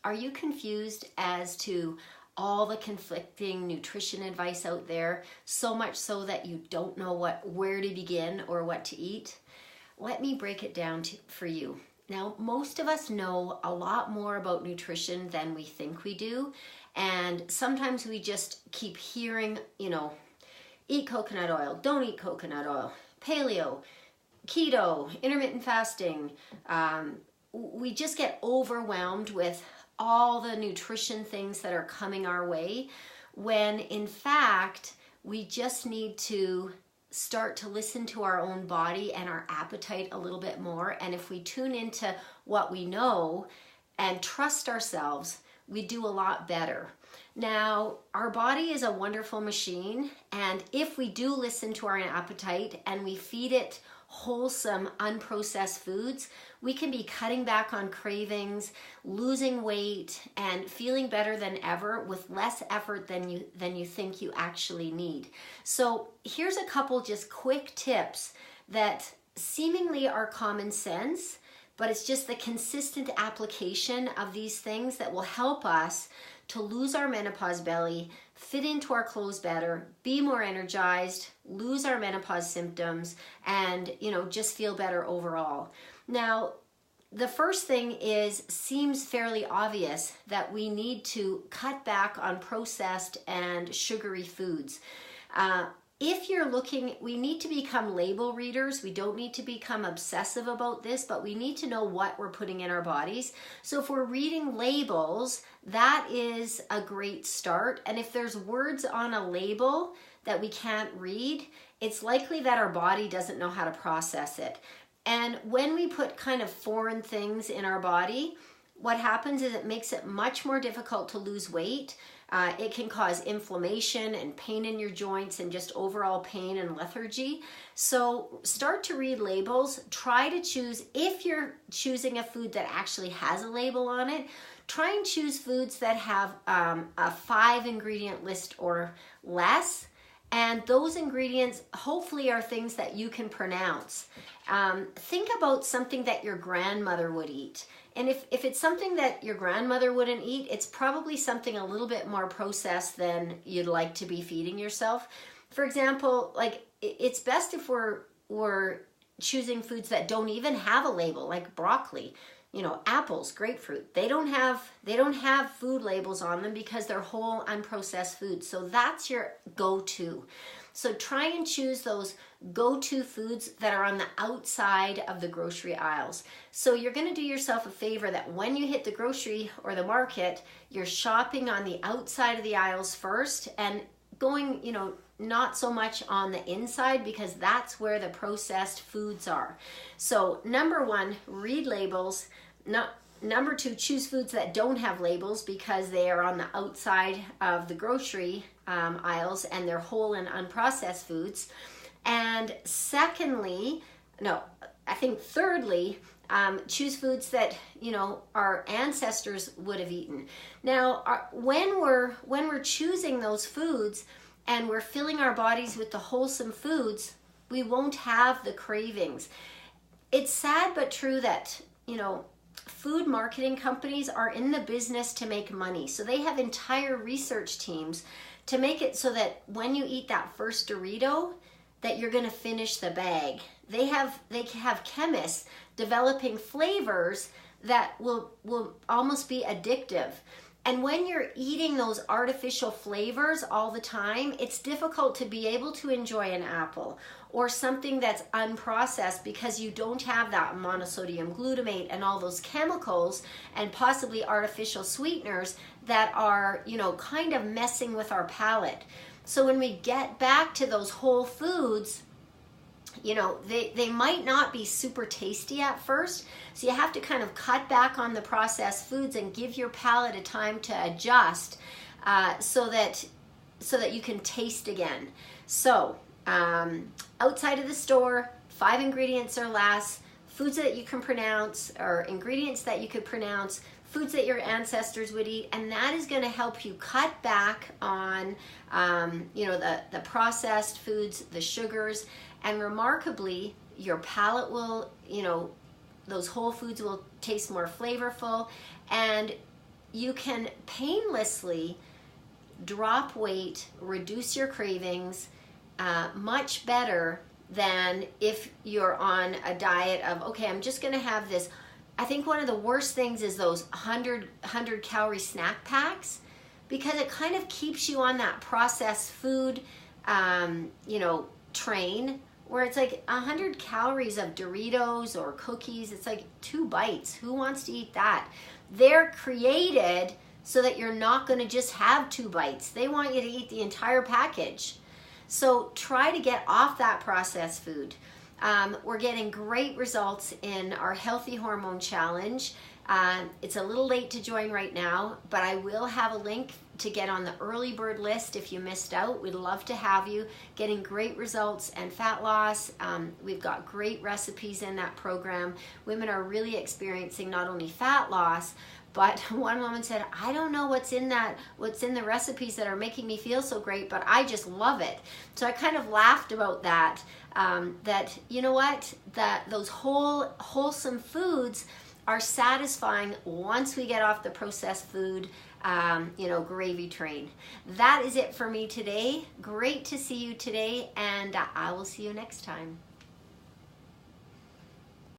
Are you confused as to all the conflicting nutrition advice out there, so much so that you don't know where to begin or what to eat? Let me break it down for you. Now, most of us know a lot more about nutrition than we think we do, and sometimes we just keep hearing, eat coconut oil, don't eat coconut oil, paleo, keto, intermittent fasting. We just get overwhelmed with all the nutrition things that are coming our way, when in fact we just need to start to listen to our own body and our appetite a little bit more. And if we tune into what we know and trust ourselves, we do a lot better. Now, our body is a wonderful machine, and if we do listen to our appetite and we feed it wholesome, unprocessed foods, we can be cutting back on cravings, losing weight, and feeling better than ever with less effort than you think you actually need. So here's a couple just quick tips that seemingly are common sense, but it's just the consistent application of these things that will help us to lose our menopause belly, fit into our clothes better, be more energized, lose our menopause symptoms, and just feel better overall. Now, the first thing seems fairly obvious, that we need to cut back on processed and sugary foods. If you're looking, we need to become label readers. We don't need to become obsessive about this, but we need to know what we're putting in our bodies. So if we're reading labels, that is a great start. And if there's words on a label that we can't read, it's likely that our body doesn't know how to process it. And when we put kind of foreign things in our body, what happens is it makes it much more difficult to lose weight. It can cause inflammation and pain in your joints and just overall pain and lethargy. So start to read labels. Try to choose, if you're choosing a food that actually has a label on it, try and choose foods that have a 5-ingredient list or less. And those ingredients hopefully are things that you can pronounce. Think about something that your grandmother would eat. And if it's something that your grandmother wouldn't eat, it's probably something a little bit more processed than you'd like to be feeding yourself. For example, it's best if we're choosing foods that don't even have a label, like broccoli, apples, grapefruit. They don't have food labels on them because they're whole unprocessed foods. So that's your go-to. So try and choose those go-to foods that are on the outside of the grocery aisles. So you're going to do yourself a favor that when you hit the grocery or the market, you're shopping on the outside of the aisles first and going, not so much on the inside, because that's where the processed foods are. So number 1, read labels. Number 2, choose foods that don't have labels because they are on the outside of the grocery aisles and they're whole and unprocessed foods. And thirdly, choose foods that our ancestors would have eaten. Now, when we're choosing those foods and we're filling our bodies with the wholesome foods, we won't have the cravings. It's sad but true that food marketing companies are in the business to make money. So they have entire research teams to make it so that when you eat that first Dorito, that you're going to finish the bag. They have chemists developing flavors that will almost be addictive. And when you're eating those artificial flavors all the time, it's difficult to be able to enjoy an apple or something that's unprocessed because you don't have that monosodium glutamate and all those chemicals and possibly artificial sweeteners that are, kind of messing with our palate. So when we get back to those whole foods, they might not be super tasty at first. So you have to kind of cut back on the processed foods and give your palate a time to adjust so that you can taste again. So outside of the store, 5 ingredients or less, foods that you can pronounce or ingredients that you could pronounce, foods that your ancestors would eat, and that is going to help you cut back on the processed foods, the sugars, and remarkably your palate will, those whole foods will taste more flavorful, and you can painlessly drop weight, reduce your cravings much better than if you're on a diet of, okay, I'm just going to have this. I think one of the worst things is those 100 calorie snack packs, because it kind of keeps you on that processed food, train, where it's like 100 calories of Doritos or cookies. It's like 2 bites. Who wants to eat that? They're created so that you're not going to just have 2 bites. They want you to eat the entire package. So try to get off that processed food. We're getting great results in our Healthy Hormone Challenge. It's a little late to join right now, but I will have a link to get on the early bird list if you missed out. We'd love to have you. Getting great results and fat loss. We've got great recipes in that program. Women are really experiencing not only fat loss, but one woman said, I don't know what's in the recipes that are making me feel so great, but I just love it. So I kind of laughed about that, that you know what, that those wholesome foods are satisfying once we get off the processed food, gravy train. That is it for me today. Great to see you today, and I will see you next time.